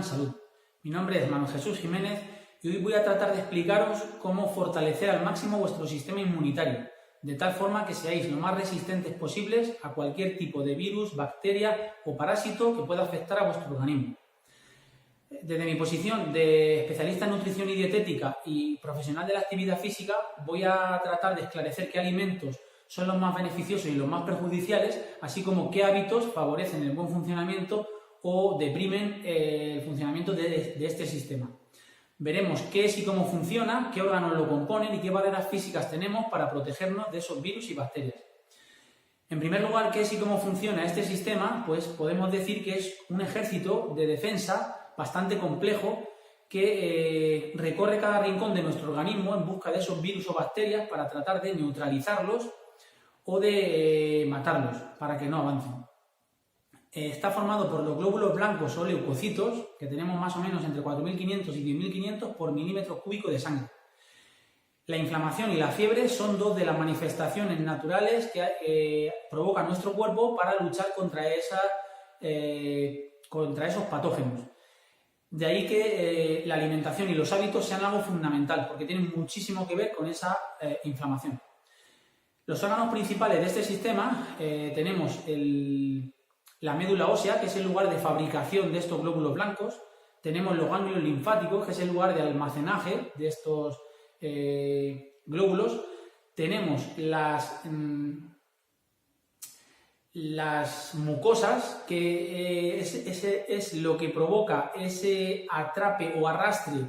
en salud. Mi nombre es Manuel Jesús Jiménez y hoy voy a tratar de explicaros cómo fortalecer al máximo vuestro sistema inmunitario, de tal forma que seáis lo más resistentes posibles a cualquier tipo de virus, bacteria o parásito que pueda afectar a vuestro organismo. Desde mi posición de especialista en nutrición y dietética y profesional de la actividad física, voy a tratar de esclarecer qué alimentos son los más beneficiosos y los más perjudiciales, así como qué hábitos favorecen el buen funcionamiento o deprimen el funcionamiento de este sistema. Veremos qué es y cómo funciona, qué órganos lo componen y qué barreras físicas tenemos para protegernos de esos virus y bacterias. En primer lugar, qué es y cómo funciona este sistema, pues podemos decir que es un ejército de defensa bastante complejo que recorre cada rincón de nuestro organismo en busca de esos virus o bacterias para tratar de neutralizarlos o de matarlos para que no avancen. Está formado por los glóbulos blancos o leucocitos, que tenemos más o menos entre 4.500 y 10.500 por milímetro cúbico de sangre. La inflamación y la fiebre son dos de las manifestaciones naturales que provoca nuestro cuerpo para luchar contra esos patógenos. De ahí que la alimentación y los hábitos sean algo fundamental, porque tienen muchísimo que ver con esa inflamación. Los órganos principales de este sistema tenemos la médula ósea, que es el lugar de fabricación de estos glóbulos blancos. Tenemos los ganglios linfáticos, que es el lugar de almacenaje de estos glóbulos. Tenemos las mucosas, que es lo que provoca ese atrape o arrastre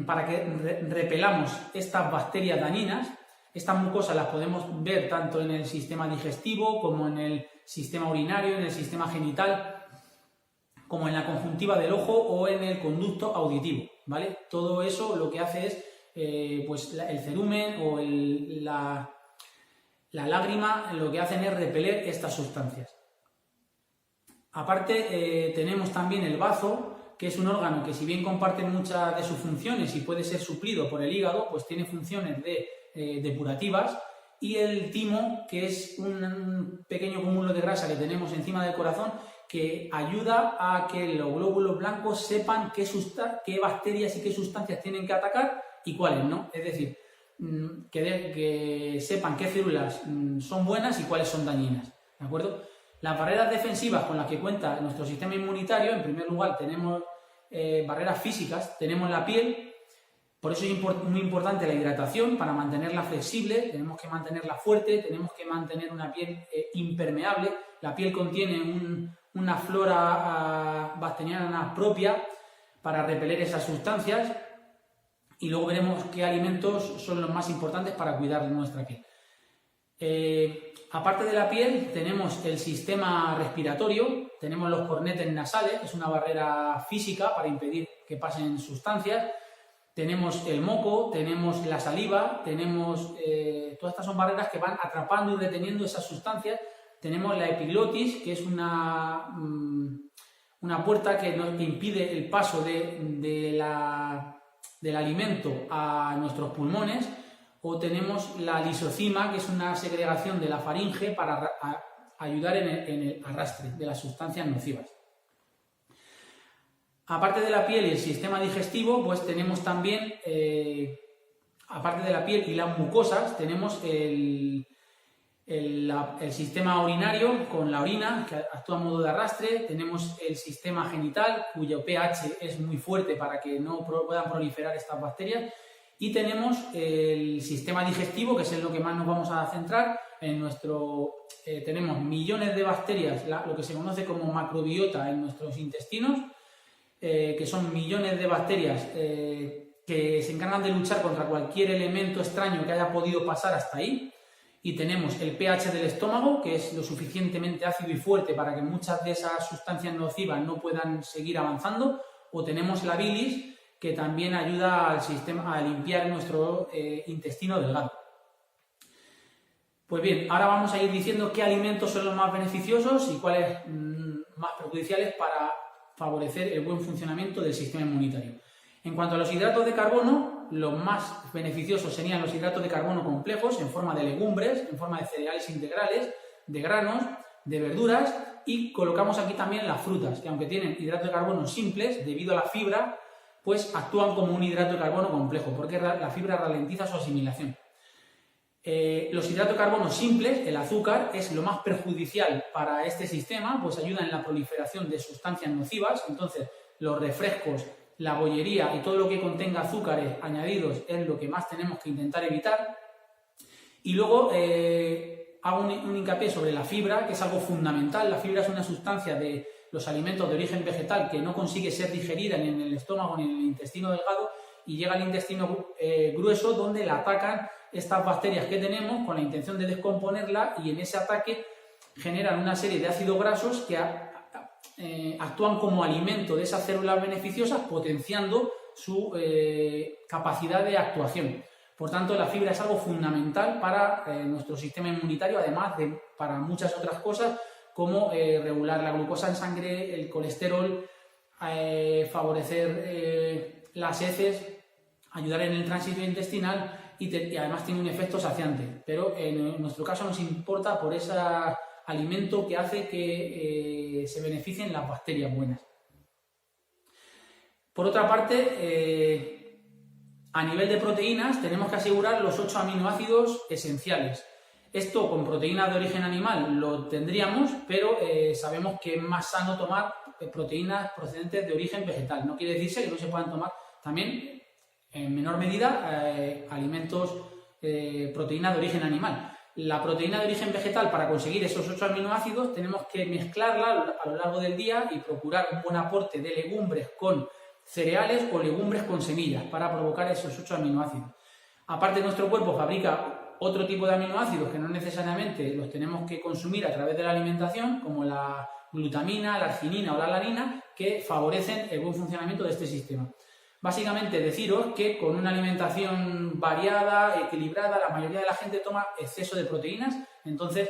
para que repelamos estas bacterias dañinas. Estas mucosas las podemos ver tanto en el sistema digestivo como en el sistema urinario, en el sistema genital, como en la conjuntiva del ojo o en el conducto auditivo, ¿vale? Todo eso lo que hace es el cerumen o la lágrima, lo que hacen es repeler estas sustancias. Aparte tenemos también el bazo, que es un órgano que, si bien comparte muchas de sus funciones y puede ser suplido por el hígado, pues tiene funciones depurativas, y el timo, que es un pequeño cúmulo de grasa que tenemos encima del corazón, que ayuda a que los glóbulos blancos sepan qué bacterias y qué sustancias tienen que atacar y cuáles no. Es decir, que sepan qué células son buenas y cuáles son dañinas, ¿de acuerdo? Las barreras defensivas con las que cuenta nuestro sistema inmunitario, en primer lugar tenemos barreras físicas, tenemos la piel. Por eso es muy importante la hidratación, para mantenerla flexible. Tenemos que mantenerla fuerte, tenemos que mantener una piel impermeable. La piel contiene una flora bacteriana propia para repeler esas sustancias, y luego veremos qué alimentos son los más importantes para cuidar de nuestra piel. Aparte de la piel, tenemos el sistema respiratorio, tenemos los cornetes nasales, que es una barrera física para impedir que pasen sustancias. Tenemos el moco, tenemos la saliva, tenemos todas estas son barreras que van atrapando y reteniendo esas sustancias. Tenemos la epiglotis, que es una puerta que impide el paso del alimento a nuestros pulmones. O tenemos la lisocima, que es una segregación de la faringe para ayudar en el arrastre de las sustancias nocivas. Aparte de la piel y el sistema digestivo, pues tenemos también, aparte de la piel y las mucosas, tenemos el sistema urinario con la orina, que actúa a modo de arrastre. Tenemos el sistema genital, cuyo pH es muy fuerte para que no puedan proliferar estas bacterias. Y tenemos el sistema digestivo, que es en lo que más nos vamos a centrar. Tenemos millones de bacterias, lo que se conoce como macrobiota en nuestros intestinos, que son millones de bacterias que se encargan de luchar contra cualquier elemento extraño que haya podido pasar hasta ahí. Y tenemos el pH del estómago, que es lo suficientemente ácido y fuerte para que muchas de esas sustancias nocivas no puedan seguir avanzando. O tenemos la bilis, que también ayuda al sistema a limpiar nuestro intestino delgado. Pues bien, ahora vamos a ir diciendo qué alimentos son los más beneficiosos y cuáles más perjudiciales para favorecer el buen funcionamiento del sistema inmunitario. En cuanto a los hidratos de carbono, los más beneficiosos serían los hidratos de carbono complejos en forma de legumbres, en forma de cereales integrales, de granos, de verduras y colocamos aquí también las frutas, que aunque tienen hidratos de carbono simples, debido a la fibra, pues actúan como un hidrato de carbono complejo, porque la fibra ralentiza su asimilación. Los hidratos de carbono simples, el azúcar, es lo más perjudicial para este sistema, pues ayuda en la proliferación de sustancias nocivas. Entonces, los refrescos, la bollería y todo lo que contenga azúcares añadidos es lo que más tenemos que intentar evitar. Y luego hago un hincapié sobre la fibra, que es algo fundamental. La fibra es una sustancia de los alimentos de origen vegetal que no consigue ser digerida ni en el estómago ni en el intestino delgado y llega al intestino grueso, donde la atacan estas bacterias que tenemos con la intención de descomponerla, y en ese ataque generan una serie de ácidos grasos que actúan como alimento de esas células beneficiosas, potenciando su capacidad de actuación. Por tanto, la fibra es algo fundamental para nuestro sistema inmunitario, además de para muchas otras cosas, como regular la glucosa en sangre, el colesterol, favorecer las heces, ayudar en el tránsito intestinal y además tiene un efecto saciante. Pero en nuestro caso nos importa por ese alimento que hace que se beneficien las bacterias buenas. Por otra parte, a nivel de proteínas tenemos que asegurar los 8 aminoácidos esenciales. Esto con proteínas de origen animal lo tendríamos, pero sabemos que es más sano tomar proteínas procedentes de origen vegetal. No quiere decirse que no se puedan tomar también en menor medida alimentos, proteínas de origen animal. La proteína de origen vegetal, para conseguir esos 8 aminoácidos, tenemos que mezclarla a lo largo del día y procurar un buen aporte de legumbres con cereales o legumbres con semillas para provocar esos 8 aminoácidos. Aparte, nuestro cuerpo fabrica otro tipo de aminoácidos que no necesariamente los tenemos que consumir a través de la alimentación, como la glutamina, la arginina o la alanina, que favorecen el buen funcionamiento de este sistema. Básicamente, deciros que con una alimentación variada, equilibrada, la mayoría de la gente toma exceso de proteínas, entonces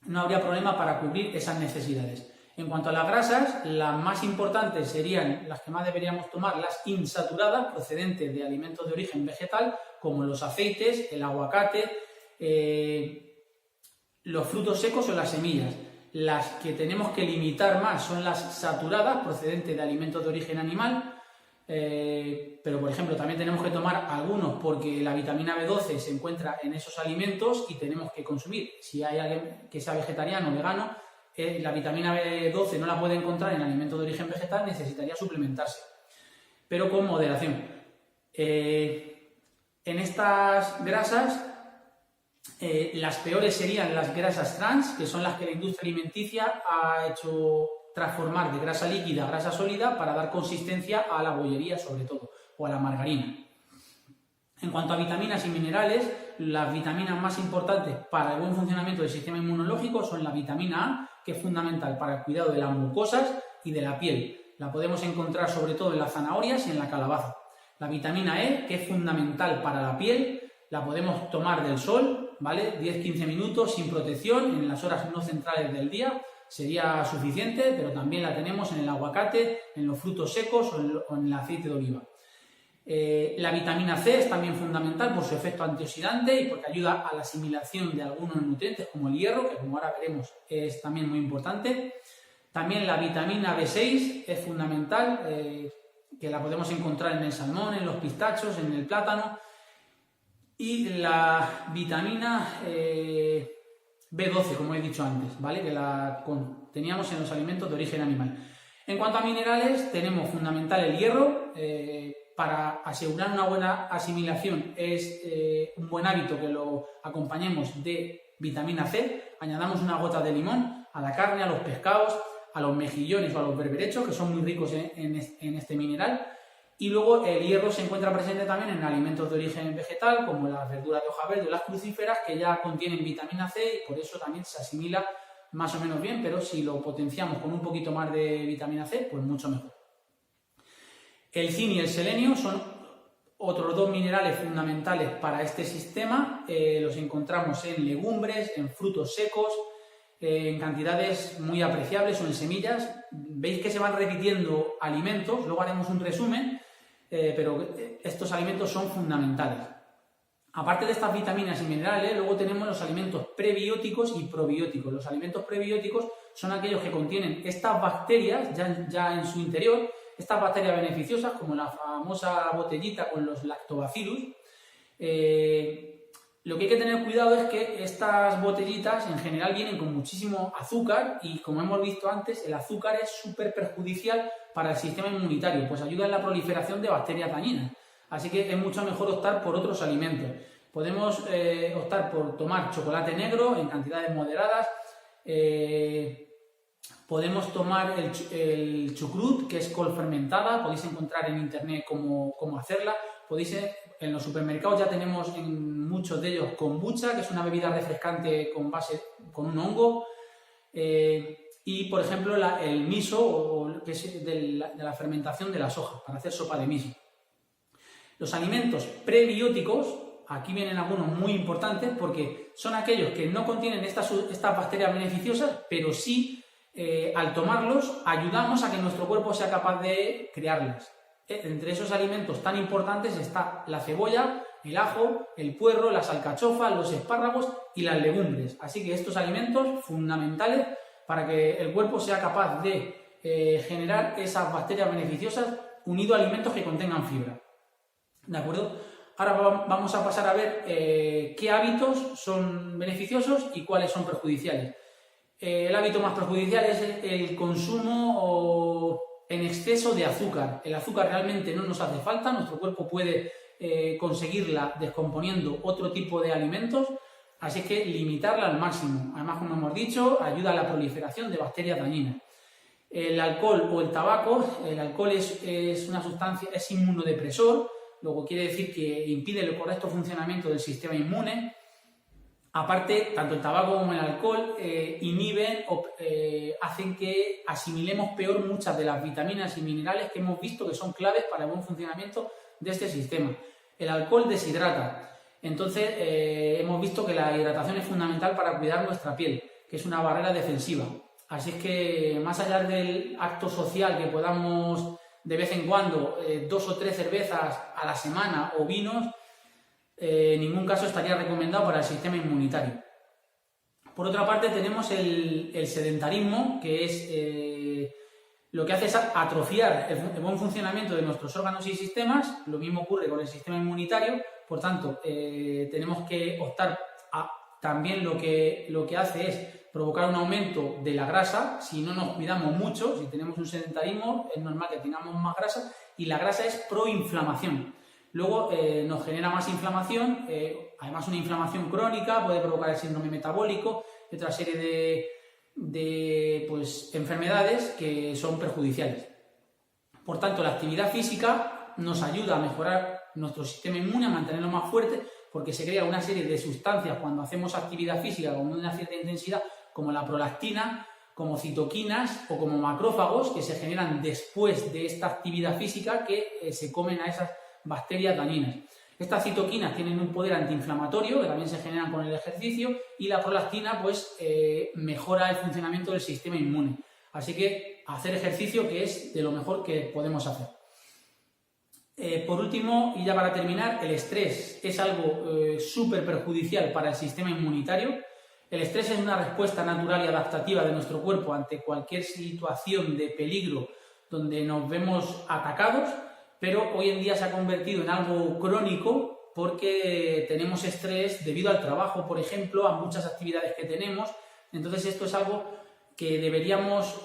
no habría problema para cubrir esas necesidades. En cuanto a las grasas, las más importantes serían las que más deberíamos tomar, las insaturadas, procedentes de alimentos de origen vegetal, como los aceites, el aguacate, los frutos secos o las semillas. Las que tenemos que limitar más son las saturadas, procedentes de alimentos de origen animal, pero por ejemplo también tenemos que tomar algunos porque la vitamina B12 se encuentra en esos alimentos y tenemos que consumir. Si hay alguien que sea vegetariano o vegano, la vitamina B12 no la puede encontrar en alimentos de origen vegetal, necesitaría suplementarse, pero con moderación. En estas grasas, las peores serían las grasas trans, que son las que la industria alimenticia ha hecho transformar de grasa líquida a grasa sólida para dar consistencia a la bollería, sobre todo, o a la margarina. En cuanto a vitaminas y minerales, las vitaminas más importantes para el buen funcionamiento del sistema inmunológico son la vitamina A, que es fundamental para el cuidado de las mucosas y de la piel. La podemos encontrar sobre todo en las zanahorias y en la calabaza. La vitamina E, que es fundamental para la piel, la podemos tomar del sol, ¿vale? 10-15 minutos sin protección, en las horas no centrales del día, sería suficiente, pero también la tenemos en el aguacate, en los frutos secos o en el aceite de oliva. La vitamina C es también fundamental por su efecto antioxidante y porque ayuda a la asimilación de algunos nutrientes como el hierro, que como ahora veremos es también muy importante. También la vitamina B6 es fundamental, que la podemos encontrar en el salmón, en los pistachos, en el plátano. Y la vitamina B12, como he dicho antes, ¿vale? Que la teníamos en los alimentos de origen animal. En cuanto a minerales, tenemos fundamental el hierro. Para asegurar una buena asimilación es un buen hábito que lo acompañemos de vitamina C. Añadamos una gota de limón a la carne, a los pescados, a los mejillones o a los berberechos, que son muy ricos en este mineral. Y luego el hierro se encuentra presente también en alimentos de origen vegetal, como las verduras de hoja verde o las crucíferas, que ya contienen vitamina C y por eso también se asimila más o menos bien, pero si lo potenciamos con un poquito más de vitamina C, pues mucho mejor. El zinc y el selenio son otros dos minerales fundamentales para este sistema. Los encontramos en legumbres, en frutos secos, en cantidades muy apreciables o en semillas. Veis que se van repitiendo alimentos, luego haremos un resumen, pero estos alimentos son fundamentales. Aparte de estas vitaminas y minerales, luego tenemos los alimentos prebióticos y probióticos. Los alimentos prebióticos son aquellos que contienen estas bacterias ya en su interior, estas bacterias beneficiosas, como la famosa botellita con los lactobacillus. Lo que hay que tener cuidado es que estas botellitas en general vienen con muchísimo azúcar y, como hemos visto antes, el azúcar es súper perjudicial para el sistema inmunitario, pues ayuda en la proliferación de bacterias dañinas. Así que es mucho mejor optar por otros alimentos. Podemos optar por tomar chocolate negro en cantidades moderadas. Podemos tomar el chucrut, que es col fermentada. Podéis encontrar en internet cómo hacerla. En los supermercados ya tenemos en muchos de ellos kombucha, que es una bebida refrescante con un hongo. Y, por ejemplo, el miso, que es de la fermentación de las hojas, para hacer sopa de miso. Los alimentos prebióticos, aquí vienen algunos muy importantes porque son aquellos que no contienen estas bacterias beneficiosas, pero sí, al tomarlos, ayudamos a que nuestro cuerpo sea capaz de crearlas. Entre esos alimentos tan importantes está la cebolla, el ajo, el puerro, las alcachofas, los espárragos y las legumbres. Así que estos alimentos fundamentales para que el cuerpo sea capaz de generar esas bacterias beneficiosas unido a alimentos que contengan fibra. ¿De acuerdo? Ahora vamos a pasar a ver qué hábitos son beneficiosos y cuáles son perjudiciales. El hábito más perjudicial es el consumo en exceso de azúcar. El azúcar realmente no nos hace falta, nuestro cuerpo puede conseguirla descomponiendo otro tipo de alimentos, así que limitarla al máximo. Además, como hemos dicho, ayuda a la proliferación de bacterias dañinas. El alcohol o el tabaco, el alcohol es una sustancia, es inmunodepresor, luego quiere decir que impide el correcto funcionamiento del sistema inmune. Aparte, tanto el tabaco como el alcohol inhiben o hacen que asimilemos peor muchas de las vitaminas y minerales que hemos visto que son claves para el buen funcionamiento de este sistema. El alcohol deshidrata. Entonces, hemos visto que la hidratación es fundamental para cuidar nuestra piel, que es una barrera defensiva. Así es que, más allá del acto social que podamos de vez en cuando 2 o 3 cervezas a la semana o vinos, en ningún caso estaría recomendado para el sistema inmunitario. Por otra parte, tenemos el sedentarismo, que es lo que hace es atrofiar el buen funcionamiento de nuestros órganos y sistemas. Lo mismo ocurre con el sistema inmunitario. Por tanto, tenemos que optar a también lo que hace es provocar un aumento de la grasa. Si no nos cuidamos mucho, si tenemos un sedentarismo, es normal que tengamos más grasa, y la grasa es proinflamación. Luego nos genera más inflamación, además una inflamación crónica puede provocar el síndrome metabólico y otra serie de enfermedades que son perjudiciales. Por tanto, la actividad física nos ayuda a mejorar nuestro sistema inmune, a mantenerlo más fuerte, porque se crea una serie de sustancias cuando hacemos actividad física con una cierta intensidad, como la prolactina, como citoquinas o como macrófagos, que se generan después de esta actividad física, que se comen a esas bacterias dañinas. Estas citoquinas tienen un poder antiinflamatorio que también se generan con el ejercicio, y la prolactina mejora el funcionamiento del sistema inmune. Así que hacer ejercicio, que es de lo mejor que podemos hacer. Por último, y ya para terminar, el estrés es algo súper perjudicial para el sistema inmunitario. El estrés es una respuesta natural y adaptativa de nuestro cuerpo ante cualquier situación de peligro donde nos vemos atacados, pero hoy en día se ha convertido en algo crónico porque tenemos estrés debido al trabajo, por ejemplo, a muchas actividades que tenemos. Entonces esto es algo que deberíamos...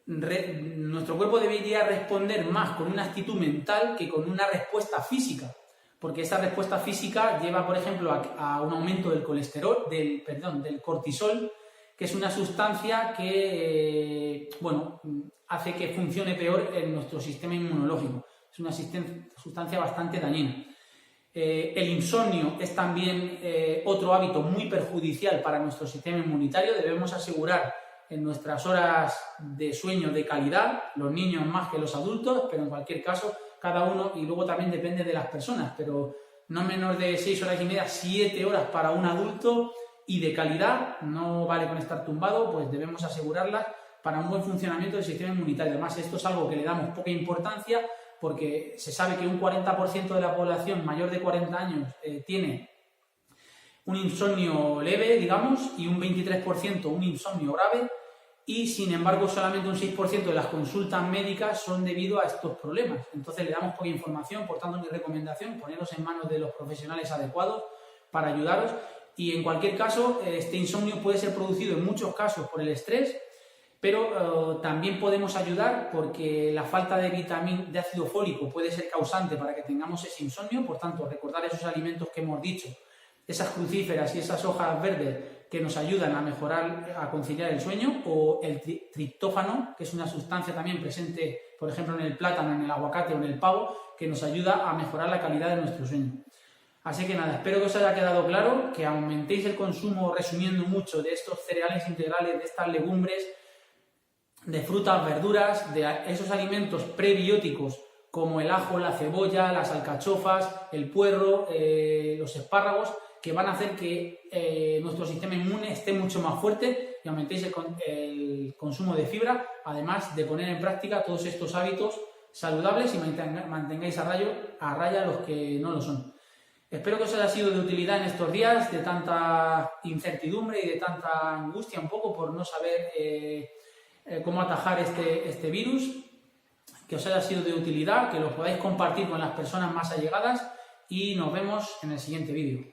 nuestro cuerpo debería responder más con una actitud mental que con una respuesta física, porque esa respuesta física lleva, por ejemplo, a un aumento del colesterol, del cortisol, que es una sustancia que hace que funcione peor en nuestro sistema inmunológico. Es una sustancia bastante dañina. El insomnio es también otro hábito muy perjudicial para nuestro sistema inmunitario. Debemos asegurar en nuestras horas de sueño de calidad, los niños más que los adultos, pero en cualquier caso, cada uno, y luego también depende de las personas, pero no menos de 6 horas y media, 7 horas para un adulto, y de calidad, no vale con estar tumbado, pues debemos asegurarlas para un buen funcionamiento del sistema inmunitario. Además, esto es algo que le damos poca importancia porque se sabe que un 40% de la población mayor de 40 años tiene un insomnio leve, digamos, y un 23% un insomnio grave, y sin embargo solamente un 6% de las consultas médicas son debido a estos problemas. Entonces le damos poca información, por tanto mi recomendación, poneros en manos de los profesionales adecuados para ayudaros. Y en cualquier caso, este insomnio puede ser producido en muchos casos por el estrés, pero también podemos ayudar porque la falta de ácido fólico puede ser causante para que tengamos ese insomnio. Por tanto, recordar esos alimentos que hemos dicho, esas crucíferas y esas hojas verdes que nos ayudan a mejorar, a conciliar el sueño, o el triptófano, que es una sustancia también presente, por ejemplo, en el plátano, en el aguacate o en el pavo, que nos ayuda a mejorar la calidad de nuestro sueño. Así que nada, espero que os haya quedado claro, que aumentéis el consumo, resumiendo mucho, de estos cereales integrales, de estas legumbres, de frutas, verduras, de esos alimentos prebióticos como el ajo, la cebolla, las alcachofas, el puerro, los espárragos, que van a hacer que nuestro sistema inmune esté mucho más fuerte y aumentéis el consumo de fibra, además de poner en práctica todos estos hábitos saludables y mantengáis a raya los que no lo son. Espero que os haya sido de utilidad en estos días de tanta incertidumbre y de tanta angustia un poco por no saber cómo atajar este virus, que os haya sido de utilidad, que lo podáis compartir con las personas más allegadas y nos vemos en el siguiente vídeo.